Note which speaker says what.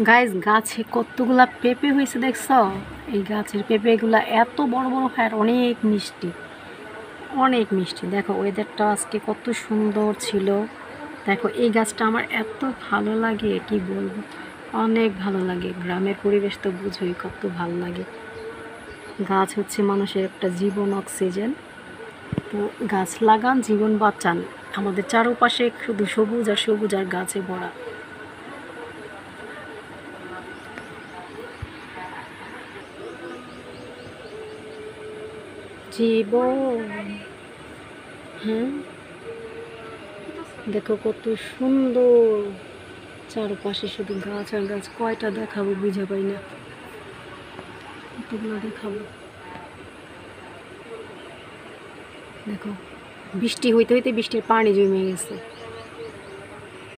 Speaker 1: Guys, গাছে কতগুলা পেঁপে হয়েছে দেখছো? এই গাছের পেঁপেগুলা এত বড় বড় হয় আর অনেক মিষ্টি, অনেক মিষ্টি। দেখো ওয়েদারটা আজকে কত সুন্দর ছিল। দেখো এই গাছটা আমার এত ভালো লাগে, কি বলবো, অনেক ভালো লাগে। গ্রামের পরিবেশ তো বুঝোই কত ভালো লাগে। গাছ হচ্ছে মানুষের একটা জীবন, অক্সিজেন। তো গাছ লাগান, জীবন বাঁচান। আমাদের চারপাশে শুধু সবুজ আর সবুজ আর গাছে ভরা। জীবন, হ্যাঁ, দেখো কত সুন্দর। চারপাশে শুধু গাছ আর গাছ, কয়টা দেখাবো বুঝে পাই না, কতগুলো দেখাবো। দেখো বৃষ্টি হইতে হইতে বৃষ্টির পানি জমে গেছে।